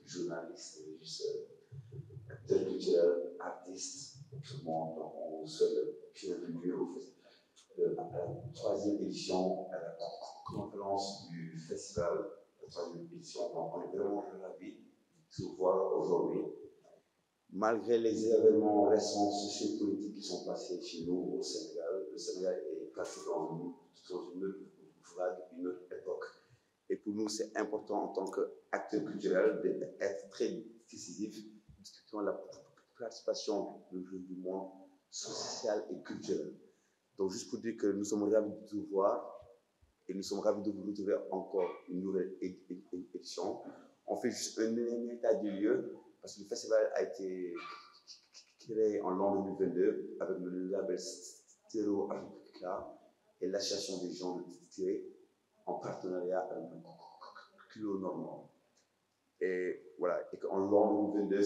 journaliste, régisseur, acteur culturel, artiste, tout le monde. Donc, on souhaite le bienvenue à la troisième édition, à la conférence du festival, la troisième édition. Donc, on est vraiment ravis de vous voir aujourd'hui. Malgré les événements récents sociopolitiques qui sont passés chez nous au Sénégal, le Sénégal est placé dans une autre vague, une autre époque. Et pour nous, c'est important en tant qu'acteur culturel d'être très décisif dans la participation du monde social et culturel. Donc, juste pour dire que nous sommes ravis de vous voir et nous sommes ravis de vous retrouver encore une nouvelle édition. On fait juste un état des lieux parce que le festival a été créé en l'an 2022 avec le label Stéréo Africa et l'association des gens de Tiré en partenariat avec le Clos Normand. Et voilà, et qu'en l'an 2022,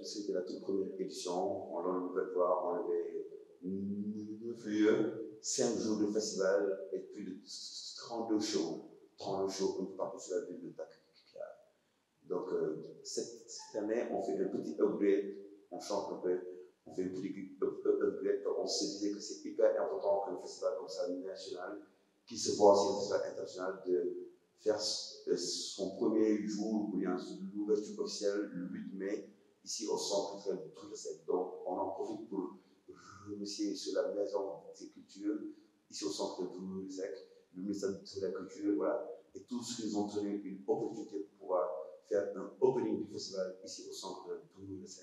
c'était la toute première édition. En l'an 2023, on avait 9 lieux, 5 jours de festival et plus de 32 shows. 32 shows un peu partout sur la ville de Dakar. Donc, cette année, on fait un petit upgrade, on change un peu, on fait un petit upgrade. On se disait que c'est hyper important que le festival comme ça, national, qui se voit aussi un festival international, de faire son premier jour, ou bien l'ouverture officielle le 8 mai, ici au centre culturel de Toulouse. Donc, on en profite pour remercier sur la Maison des Cultures, ici au centre de Toulouse, le ministère de la Culture, voilà, et tous ceux qui ont donné une opportunité pour pouvoir faire un opening du festival ici au centre de Toulouse.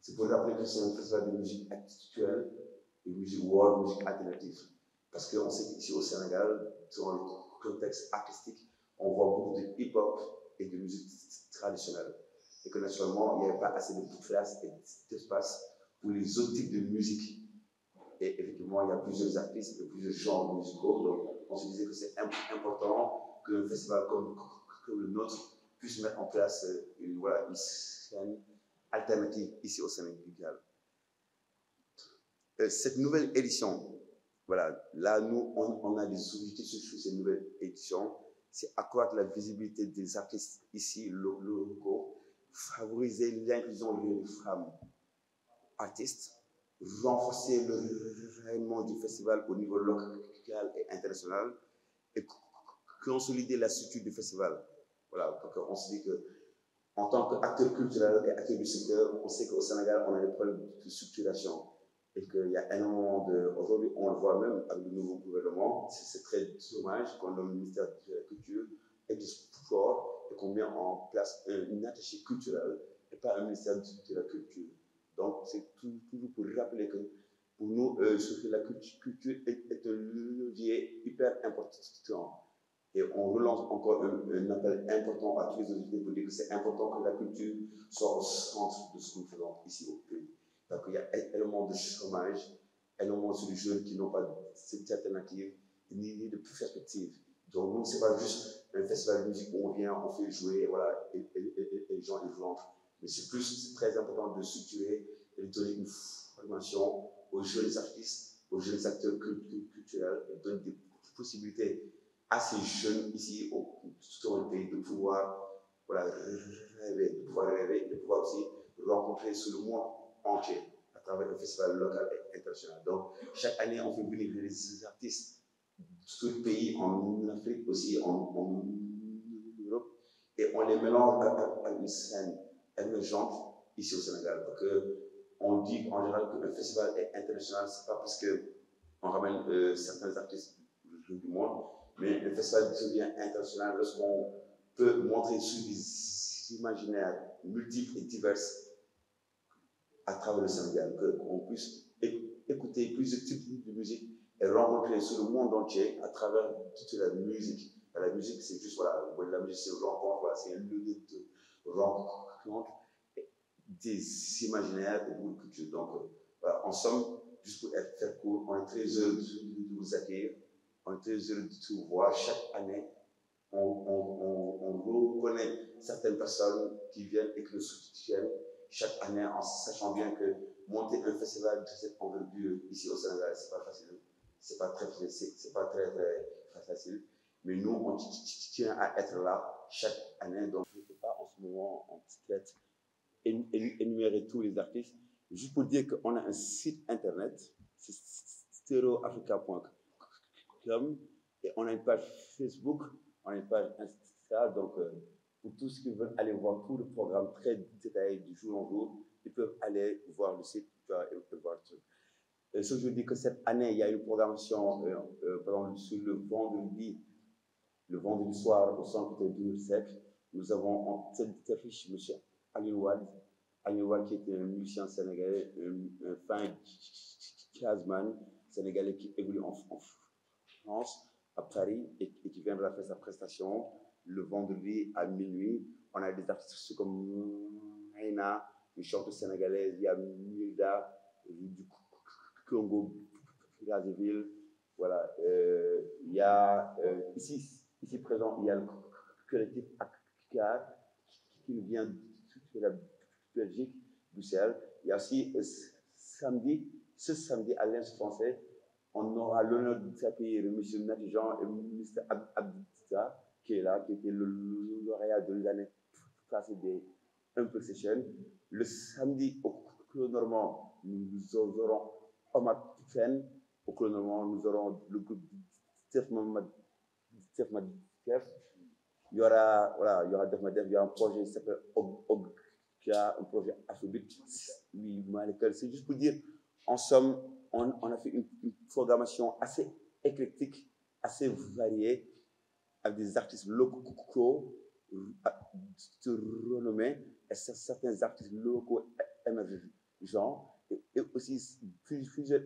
C'est pour rappeler que c'est un festival de musique actuelle, de musique world, musique alternative. Parce qu'on sait qu'ici au Sénégal, dans le contexte artistique, on voit beaucoup de hip-hop et de musique traditionnelle. Et que naturellement, il n'y avait pas assez de place et d'espace pour les autres types de musique. Et effectivement, il y a plusieurs artistes et plusieurs genres musicaux. Donc, on se disait que c'est important qu'un festival comme le nôtre puisse mettre en place une scène alternative ici au Sénégal. Cette nouvelle édition, voilà, là, nous, on a des objectifs sur cette nouvelle édition. C'est accroître la visibilité des artistes ici, locaux, favoriser l'inclusion des femmes artistes, renforcer le rayonnement du festival au niveau local et international et consolider la structure du festival. Voilà, parce qu'on se dit que en tant qu'acteur culturel et acteur du secteur, on sait qu'au Sénégal, on a des problèmes de structuration et qu'il y a énormément de... Aujourd'hui, on le voit même avec le nouveau gouvernement, c'est très dommage qu'on ait le ministère de la Culture et du Sport et qu'on met en place une attachée culturelle et pas un ministère de la Culture. Donc, c'est toujours pour rappeler que pour nous, la culture est un levier hyper important. Et on relance encore un appel important à tous les autorités pour dire que c'est important que la culture soit au centre de ce que nous faisons ici au pays. Parce qu'il y a énormément de chômage, énormément de jeunes qui n'ont pas d'alternative ni de perspective. Donc nous, ce n'est pas juste un festival de musique où on vient, on fait jouer, voilà, et les gens ils rentrent. Mais c'est très important de structurer et de donner une formation aux jeunes artistes, aux jeunes acteurs culturels et donner des possibilités à ces jeunes ici tout dans le pays de pouvoir rêver, de pouvoir aussi rencontrer sur le monde entier à travers un festival local et international. Donc, chaque année, on fait venir des artistes de tout le pays, en Afrique aussi, en Europe, et on les mélange à une scène émergente ici au Sénégal. Parce qu'on dit en général qu'un festival est international, ce n'est pas parce qu'on ramène certains artistes du monde, mais le festival devient international lorsqu'on peut montrer sur des imaginaires multiples et divers à travers le Sénégal, qu'on puisse écouter plusieurs types de musique et rencontrer sur le monde entier à travers toute la musique. La musique, c'est juste, voilà, la musique, c'est une rencontre, voilà, c'est un lieu de rencontre des imaginaires et de culture. Donc, voilà, en somme, juste pour faire court, on est très heureux de vous accueillir. On est très heureux de vous voir. Chaque année, on reconnaît certaines personnes qui viennent et qui nous soutiennent chaque année en sachant bien que monter un festival de cette envergure ici au Sénégal, c'est pas facile. C'est pas très facile. Mais nous, on tient à être là chaque année. Donc, je ne sais pas en ce moment, peut-être énumérer tous les artistes. Juste pour dire qu'on a un site internet, c'est stereoafrica.com, et on a une page Facebook, on a une page Insta, donc pour tous ceux qui veulent aller voir tout le programme très détaillé du jour en jour, ils peuvent aller voir le site et voir le truc. Ce que je dis que cette année, il y a une programmation, par exemple, sur le vendredi soir au centre de Sec, nous avons en tête d'affiche M. Alioune Wade, qui était un musicien sénégalais, un fin jazzman sénégalais qui évolue en France, à Paris, et qui viendra faire sa prestation le vendredi à minuit. On a des artistes comme Aina, une chanteuse sénégalaise, il y a Milda du Congo, Brazzaville. Voilà. Il y a ici présent, il y a le collectif ACCAR qui vient de la Belgique, Bruxelles. Il y a aussi ce samedi à l'Institut français, on aura l'honneur d'accueillir M. Natijan et M. Abdita, qui est là, qui était le lauréat de l'année passée des Humble Sessions. Le samedi, au Clos Normand, nous aurons Omar Fen. Au Clos Normand, nous aurons le groupe Def Madef. Il y aura Def Madef, il y a un projet qui s'appelle Obja, un projet Afrobeat. Oui, c'est juste pour dire, en somme, on a fait une programmation assez éclectique, assez variée, avec des artistes locaux de renommée et certains artistes locaux émergents, et aussi plusieurs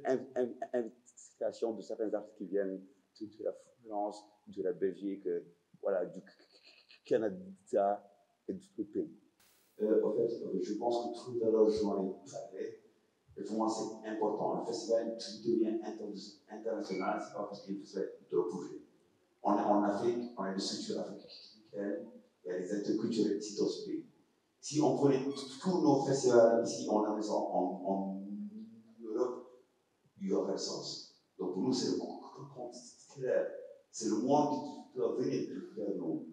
invitations de certains artistes qui viennent de la France, de la Belgique, voilà, du Canada et d'autres pays. En fait, je pense que tout à l'heure, je m'en ai parlé. Et pour moi, c'est important. Le festival devient international, c'est pas parce qu'il est un festival de projet. En Afrique, on a des structures africaines, il y a des acteurs culturels ici dans ce pays. Si on prenait tous nos festivals ici, on a en Europe, il y aurait le sens. Donc pour nous, c'est le contraire. C'est le monde qui doit venir vers nous.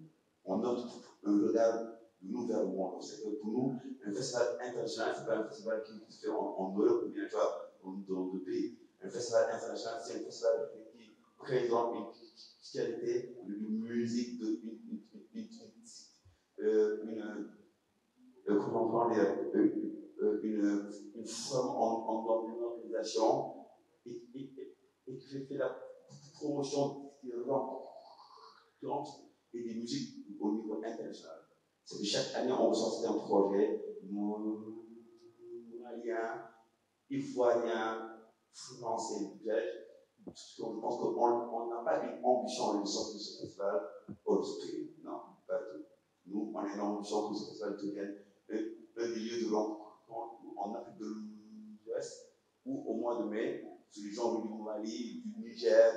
On note un regard de nous vers le monde. C'est que pour nous, un festival international, ce n'est pas un festival qui se fait en Europe ou bien dans d'autres pays. Un festival international, c'est un festival qui présente une qualité de musique, une forme en organisation et qui fait la promotion des rencontres et des musiques au niveau international. C'est que chaque année, on sort un projet malien, ivoirien, français, belge. Je pense qu'on n'a pas une ambition de sortir de ce festival au pays. Non, pas du tout. Nous, on a une ambition que ce festival devienne un lieu de rencontre en Afrique de l'Ouest, où au mois de mai, les gens du Mali, du Niger,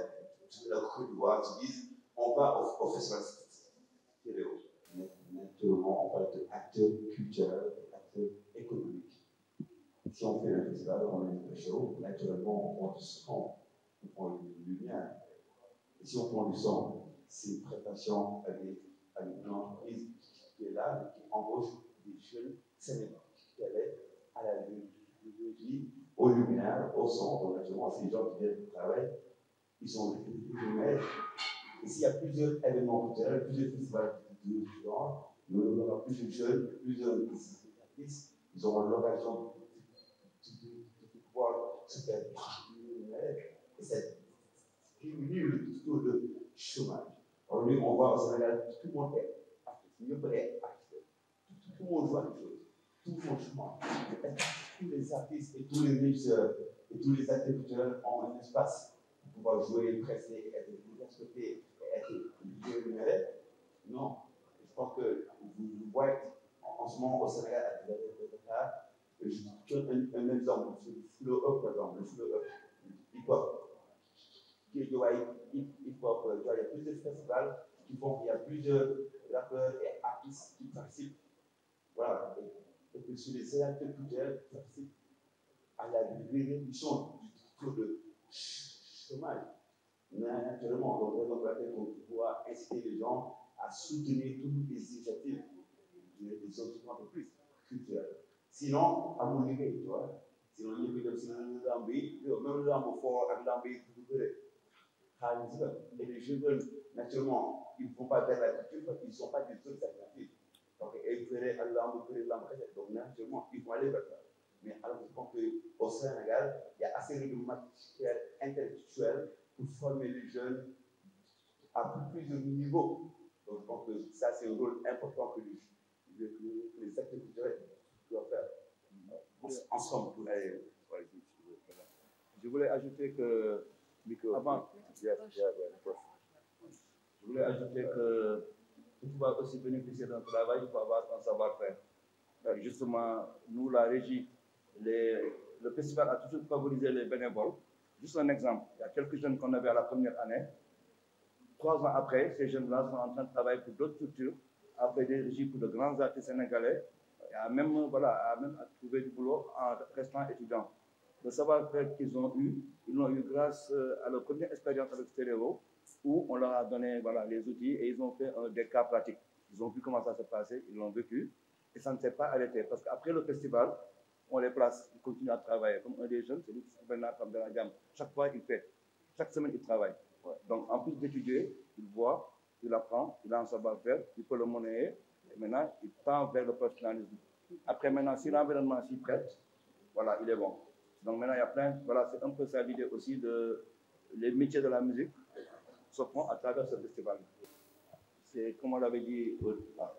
de la Côte d'Ivoire se disent on va au festival stéréo. Naturellement, on parle d'acteurs culturels, d'acteurs économiques. Si on fait un festival, on a une show, naturellement, on prend du son, on prend une lumière. Et si on prend du son, c'est une préparation avec une entreprise qui est là, qui embauche des jeunes Sénégalais qui allaient à la régie, au luminaire, au son. Donc, naturellement, c'est des gens qui viennent travailler, ils sont luminaires. Et s'il y a plusieurs événements culturels, plusieurs festivals de genre, il y aura plusieurs jeunes, plusieurs artistes, ils auront l'occasion de pouvoir se faire luminaire. Et ça diminue le taux de chômage. Alors, lui, on va au Sénégal, tout le monde est artiste, mieux peut être artiste. Tout le monde voit les choses. Tout le monde chômage. Tous les artistes et tous les régisseurs et tous les acteurs culturels ont un espace pour pouvoir jouer, presser, être respectés et être bien rémunérés. Non. Je pense que vous voyez en ce moment au Sénégal, à Dakar, je donne un exemple, le flow up, par exemple, le flow up, le hip-hop. Il y a plusieurs festivals qui font qu'il y a plusieurs rappeurs et artistes qui participent. Voilà. Et que sur les acteurs culturels qui participent à la réduction du taux de chômage. Naturellement, donc, on doit inciter les gens à soutenir toutes les initiatives des autres entreprises culturelles. Sinon, à mon niveau, tu vois, sinon, il y a des lambi, même lambi fort, avec lambi, tout le et les jeunes, naturellement, ils ne vont pas vers la culture parce qu'ils ne sont pas des autres alternatives. Donc, ils feraient à lambi, donc naturellement, ils vont aller vers ça. Mais alors, je pense qu'au Sénégal, il y a assez de matière intellectuelle pour former les jeunes à plusieurs niveaux. Donc, je pense que ça, c'est un rôle important que les acteurs culturels doivent faire ensemble pour aller. Je voulais ajouter que, avant, je voulais ajouter que pour pouvoir aussi bénéficier d'un travail, il faut avoir un savoir-faire. Justement, nous, la régie, le festival a toujours favorisé les bénévoles. Juste un exemple, il y a quelques jeunes qu'on avait à la première année. 3 ans après, ces jeunes-là sont en train de travailler pour d'autres structures, après des régies pour de grands artistes sénégalais, à même trouver du boulot en restant étudiants. Le savoir-faire qu'ils ont eu, ils l'ont eu grâce à leur première expérience avec Stéréo, où on leur a donné les outils et ils ont fait des cas pratiques. Ils ont vu comment ça se passait, ils l'ont vécu et ça ne s'est pas arrêté. Parce qu'après le festival, on les place, ils continuent à travailler. Comme un des jeunes, c'est lui qui s'appelle Natam de la gamme. Chaque fois, il fait. Chaque semaine, il travaille. Donc, en plus d'étudier, il voit, il apprend, il a un savoir-faire, il peut le monnayer et maintenant, il tend vers le professionnalisme. Après, maintenant, si l'environnement s'y prête, voilà, il est bon. Donc maintenant, il y a plein, voilà, c'est un peu ça l'idée aussi de les métiers de la musique se font à travers ce festival. C'est, comme on l'avait dit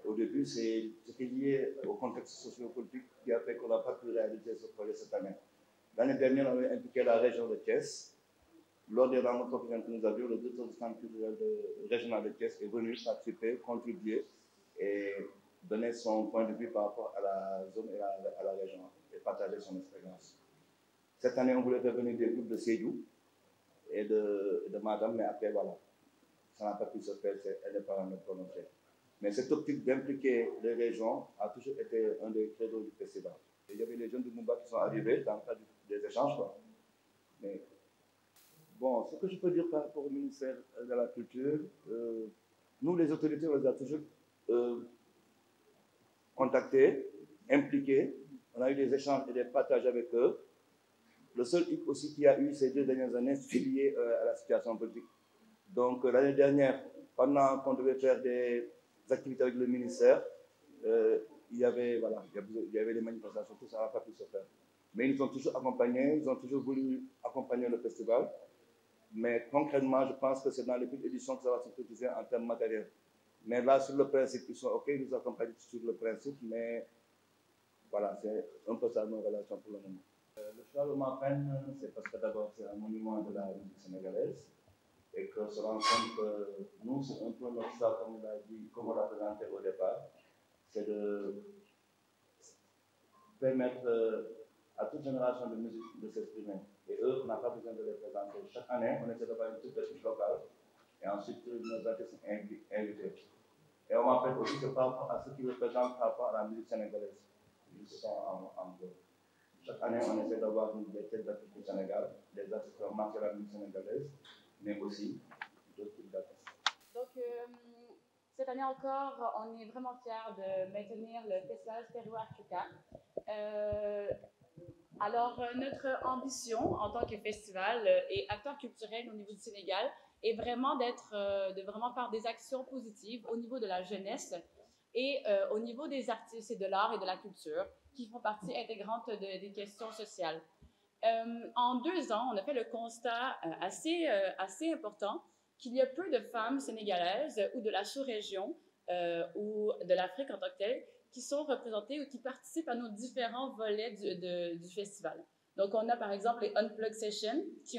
au début, c'est lié au contexte sociopolitique qui a fait qu'on n'a pas pu réaliser ce projet cette année. L'année dernière, on avait impliqué la région de Thiès. Lors des rencontres que nous avions, le directeur du centre culturel régional de Thiès est venu participer, contribuer et donner son point de vue par rapport à la zone et à la région et partager son expérience. Cette année, on voulait revenir des groupes de Sédhiou et de Madame, mais après, voilà, ça n'a pas pu se faire, elle n'est pas prononcée. Mais cette optique d'impliquer les régions a toujours été un des credos du festival. Et il y avait les jeunes de Mumba qui sont arrivés dans le cadre des échanges. Mais bon, ce que je peux dire par rapport au ministère de la Culture, nous, les autorités, on les a toujours contactés, impliqués. On a eu des échanges et des partages avec eux. Le seul hic aussi qu'il y a eu ces 2 dernières années, c'est lié à la situation politique. Donc l'année dernière, pendant qu'on devait faire des activités avec le ministère, il y avait des manifestations, tout ça n'a pas pu se faire. Mais ils nous ont toujours accompagnés, ils ont toujours voulu accompagner le festival. Mais concrètement, je pense que c'est dans les petites éditions que ça va se concrétiser en termes matériels. Mais là, sur le principe, ils sont OK, ils nous accompagnent sur le principe, mais voilà, c'est un peu ça nos relations pour le moment. Le Charlemagne Peine, c'est parce que d'abord c'est un monument de la musique sénégalaise et que se rend compte que nous, c'est un peu notre choix, comme on l'a dit, comme on l'a présenté au départ, c'est de permettre à toute génération de musique de s'exprimer. Et eux, on n'a pas besoin de les présenter. Chaque année, on essaie d'avoir une petite équipe locale et ensuite nos artistes sont invités. Et on m'appelle aussi que par rapport à ce qu'ils représentent par rapport à la musique sénégalaise. Ils sont en gros. Chaque année, on essaie d'avoir des têtes d'artistes du Sénégal, des artistes qui ont marqué la musique sénégalaise, mais aussi d'autres types d'artistes. Donc, cette année encore, on est vraiment fiers de maintenir le festival Stéréo Africa. Alors, notre ambition en tant que festival et acteur culturel au niveau du Sénégal est vraiment de vraiment faire des actions positives au niveau de la jeunesse et au niveau des artistes et de l'art et de la culture qui font partie intégrante des questions sociales. En 2 ans, on a fait le constat assez important qu'il y a peu de femmes sénégalaises ou de la sous-région ou de l'Afrique en tant que telle qui sont représentées ou qui participent à nos différents volets du festival. Donc, on a par exemple les Unplugged Sessions qui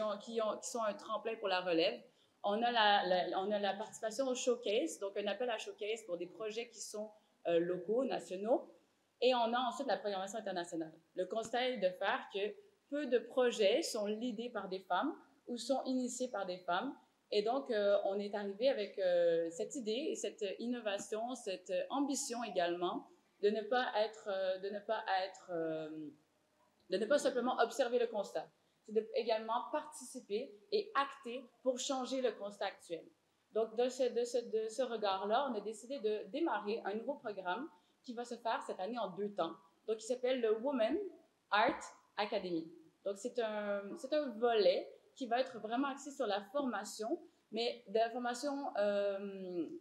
sont un tremplin pour la relève. On a la participation au showcase, donc un appel à showcase pour des projets qui sont locaux, nationaux. Et on a ensuite la programmation internationale. Le constat est de faire que peu de projets sont leadés par des femmes ou sont initiés par des femmes. Et donc, on est arrivé avec cette idée et cette innovation, cette ambition également de ne pas simplement observer le constat. C'est également participer et acter pour changer le constat actuel. Donc, de ce regard-là, on a décidé de démarrer un nouveau programme qui va se faire cette année en 2 temps. Donc, il s'appelle le Women Art Academy. Donc, c'est un volet qui va être vraiment axé sur la formation, mais de la formation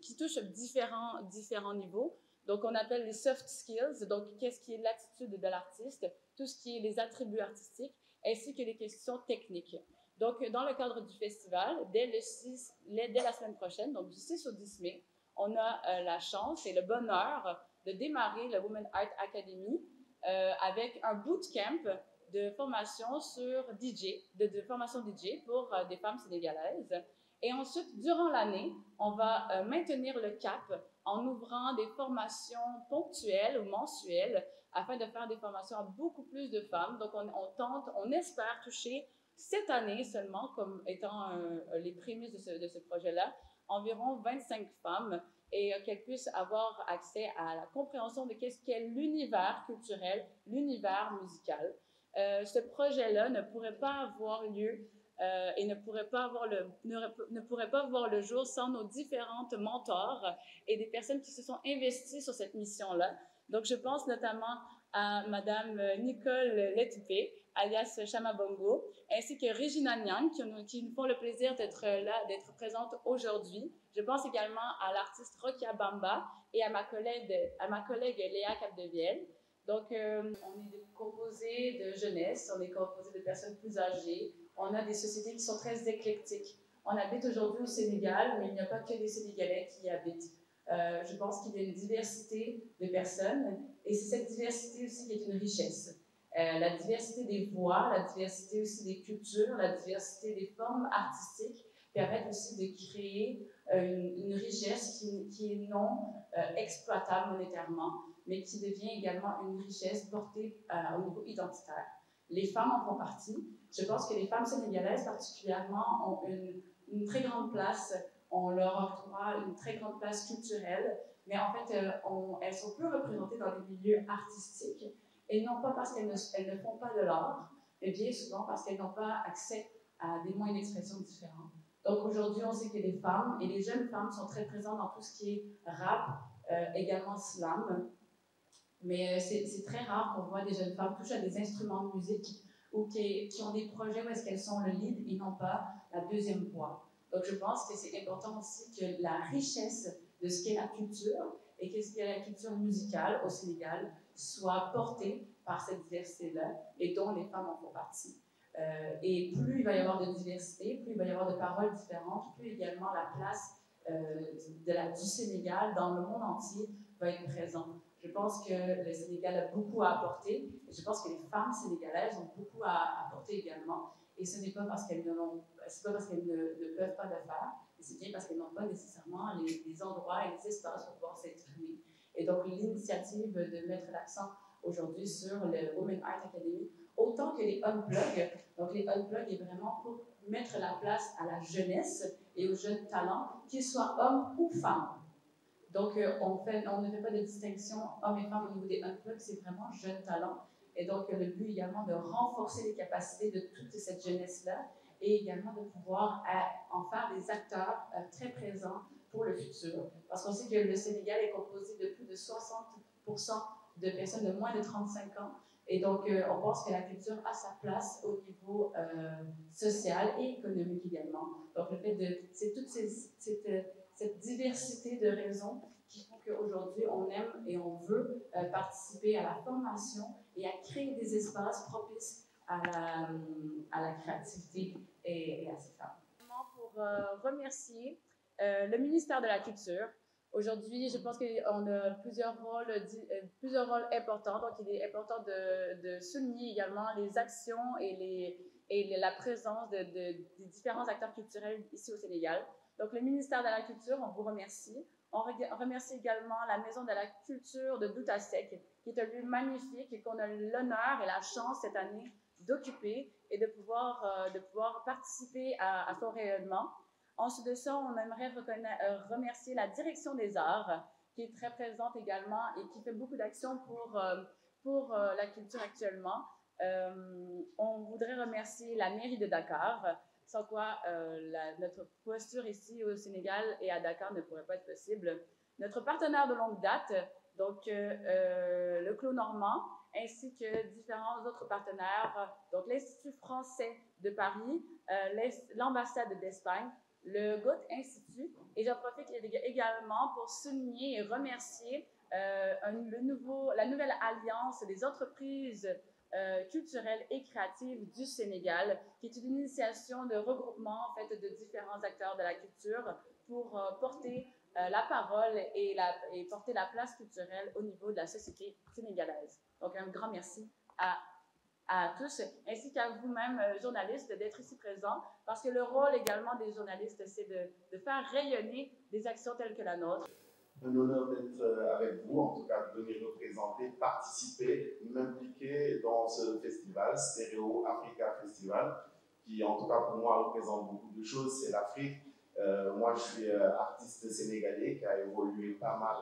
qui touche différents niveaux. Donc, on appelle les soft skills, donc qu'est-ce qui est l'attitude de l'artiste, tout ce qui est les attributs artistiques, ainsi que les questions techniques. Donc, dans le cadre du festival, dès la semaine prochaine, donc du 6 au 10 mai, on a la chance et le bonheur de démarrer le Women Art Academy avec un bootcamp de formation sur DJ, de formation DJ pour des femmes sénégalaises. Et ensuite, durant l'année, on va maintenir le cap en ouvrant des formations ponctuelles ou mensuelles afin de faire des formations à beaucoup plus de femmes. Donc, on espère toucher cette année seulement, comme étant les prémices de ce projet-là, environ 25 femmes et qu'elles puissent avoir accès à la compréhension de qu'est-ce qu'est l'univers culturel, l'univers musical. Ce projet-là ne pourrait pas avoir lieu et ne pourrait pas voir le jour sans nos différentes mentors et des personnes qui se sont investies sur cette mission-là. Donc, je pense notamment à Madame Nicole Letupé, alias Chamabongo, ainsi que Regina Nyang, qui nous font le plaisir d'être là, d'être présente aujourd'hui. Je pense également à l'artiste Rokia Bamba et à ma collègue Léa Capdevielle. Donc, on est composé de jeunesse, on est composé de personnes plus âgées, on a des sociétés qui sont très éclectiques. On habite aujourd'hui au Sénégal, mais il n'y a pas que des Sénégalais qui y habitent. Je pense qu'il y a une diversité de personnes, et c'est cette diversité aussi qui est une richesse. La diversité des voix, la diversité aussi des cultures, la diversité des formes artistiques permettent aussi de créer une richesse qui est non exploitable monétairement, mais qui devient également une richesse portée au niveau identitaire. Les femmes en font partie. Je pense que les femmes sénégalaises particulièrement ont une très grande place, on leur octroie une très grande place culturelle, mais en fait, elles sont peu représentées dans les milieux artistiques, et non pas parce qu'elles ne font pas de l'art, mais bien souvent parce qu'elles n'ont pas accès à des moyens d'expression différents. Donc aujourd'hui, on sait que les femmes et les jeunes femmes sont très présentes dans tout ce qui est rap, également slam, mais c'est très rare qu'on voit des jeunes femmes toucher à des instruments de musique ou qui ont des projets où est-ce qu'elles sont le lead et non pas la deuxième voix. Donc je pense que c'est important aussi que la richesse de ce qu'est la culture et qu'est-ce qu'est la culture musicale au Sénégal soit portée par cette diversité-là et dont les femmes en font partie. Et plus il va y avoir de diversité, plus il va y avoir de paroles différentes, plus également la place du Sénégal dans le monde entier va être présente. Je pense que le Sénégal a beaucoup à apporter et je pense que les femmes sénégalaises ont beaucoup à apporter également. Et ce n'est pas parce qu'elles ne peuvent pas le faire, mais c'est bien parce qu'elles n'ont pas nécessairement les endroits et les espaces pour pouvoir s'exprimer. Et donc l'initiative de mettre l'accent aujourd'hui sur le Women Art Academy, autant que les Unplug. Donc les Unplug est vraiment pour mettre la place à la jeunesse et aux jeunes talents, qu'ils soient hommes ou femmes. Donc, on ne fait pas de distinction hommes et femmes au niveau des Unplugged, c'est vraiment jeunes talents. Et donc, le but également de renforcer les capacités de toute cette jeunesse-là et également de pouvoir en faire des acteurs très présents pour le futur. Parce qu'on sait que le Sénégal est composé de plus de 60% de personnes de moins de 35 ans. Et donc, on pense que la culture a sa place au niveau social et économique également. Donc, le fait c'est toute cette diversité de raisons qui font qu'aujourd'hui, on aime et on veut participer à la formation et à créer des espaces propices à la créativité et à ces femmes. Pour remercier le ministère de la Culture. Aujourd'hui, je pense qu'on a plusieurs rôles importants. Donc, il est important de souligner également les actions et la présence des différents acteurs culturels ici au Sénégal. Donc, le ministère de la Culture, on vous remercie. On remercie également la Maison de la Culture de Doutasek, qui est un lieu magnifique et qu'on a l'honneur et la chance cette année d'occuper et de pouvoir participer à son rayonnement. Ensuite de ça, on aimerait remercier la Direction des Arts, qui est très présente également et qui fait beaucoup d'actions pour la culture actuellement. On voudrait remercier la mairie de Dakar, sans quoi notre posture ici au Sénégal et à Dakar ne pourrait pas être possible. Notre partenaire de longue date, donc le Clos Normand, ainsi que différents autres partenaires, donc l'Institut français de Paris, l'ambassade d'Espagne, le Goethe Institut, et j'en profite également pour souligner et remercier la nouvelle alliance des entreprises culturelles et créatives du Sénégal, qui est une initiation de regroupement en fait, de différents acteurs de la culture pour porter la parole et porter la place culturelle au niveau de la société sénégalaise. Donc un grand merci à tous, ainsi qu'à vous-même, journalistes, d'être ici présents, parce que le rôle également des journalistes, c'est de faire rayonner des actions telles que la nôtre. Un honneur d'être avec vous, en tout cas de venir représenter, participer, m'impliquer dans ce festival, Stéréo Africa Festival, qui en tout cas pour moi représente beaucoup de choses. C'est l'Afrique. Moi je suis artiste sénégalais qui a évolué pas mal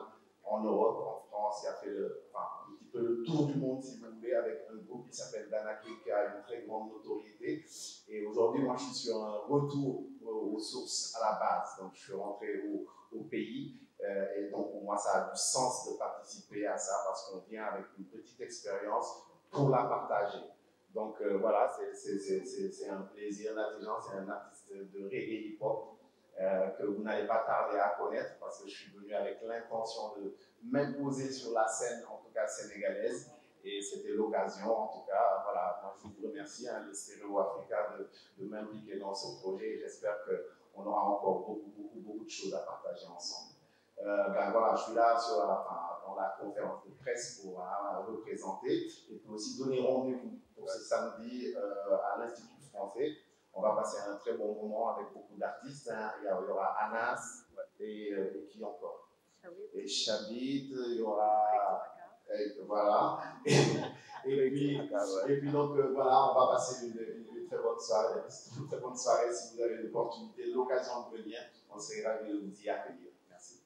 en Europe, en France, qui a fait un petit peu le tour du monde si vous voulez, avec un groupe qui s'appelle Danake, qui a une très grande notoriété. Et aujourd'hui moi je suis sur un retour aux sources, à la base. Donc je suis rentré au pays. Et donc pour moi ça a du sens de participer à ça parce qu'on vient avec une petite expérience pour la partager. Donc voilà, c'est un plaisir. Natijan, c'est un artiste de reggae hip-hop que vous n'allez pas tarder à connaître parce que je suis venu avec l'intention de m'imposer sur la scène, en tout cas sénégalaise. Et c'était l'occasion, en tout cas, voilà, moi je vous remercie, le Stéréo Africa, de m'impliquer dans ce projet. J'espère qu'on aura encore beaucoup de choses à partager ensemble. Voilà, je suis là dans la conférence de presse pour représenter et puis aussi donner rendez-vous pour ce samedi à l'Institut français. On va passer un très bon moment avec beaucoup d'artistes. Hein. Il y aura Anas et qui encore? Et Chabit, il y aura... voilà. Et puis donc voilà, on va passer une très bonne soirée. Une très bonne soirée si vous avez l'opportunité, l'occasion de venir. On serait ravis de vous y accueillir. Merci.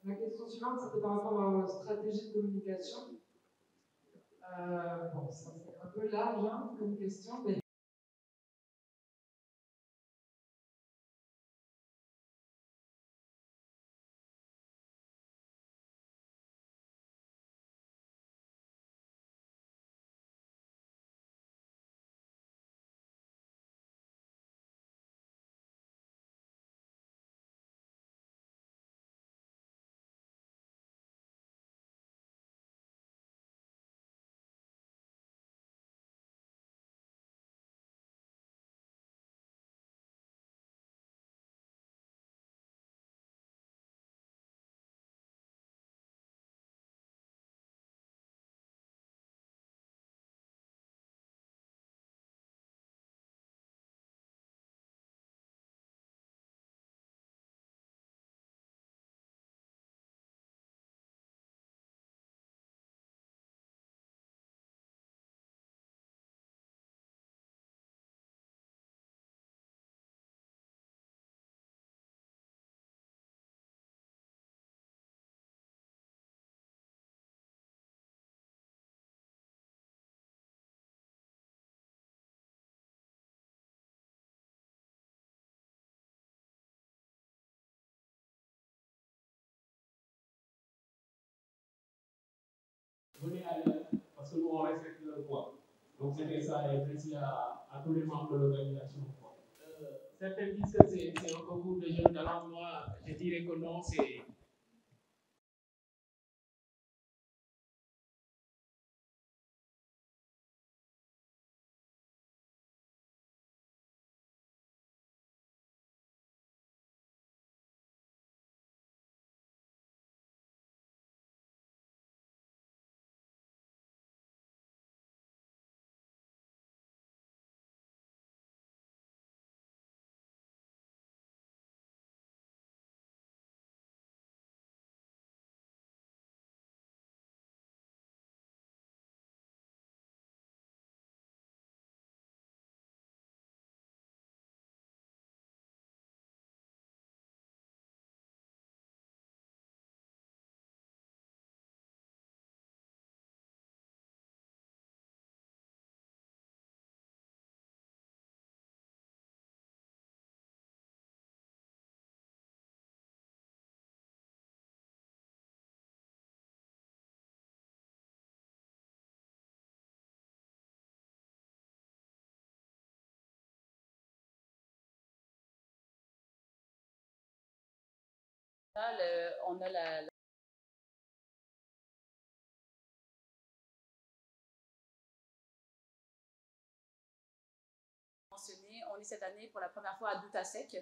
La question suivante, c'était par rapport à la stratégie de communication. Bon, ça c'est un peu large hein, comme question, mais venez à l'heure parce que nous on respecte leur voix. Donc c'était ça et précis à tous les membres de l'organisation. Certains disent que c'est un concours de jeunes talents. Moi, je dirais que non, c'est. On a la mentionné, on est cette année pour la première fois à Doutasek.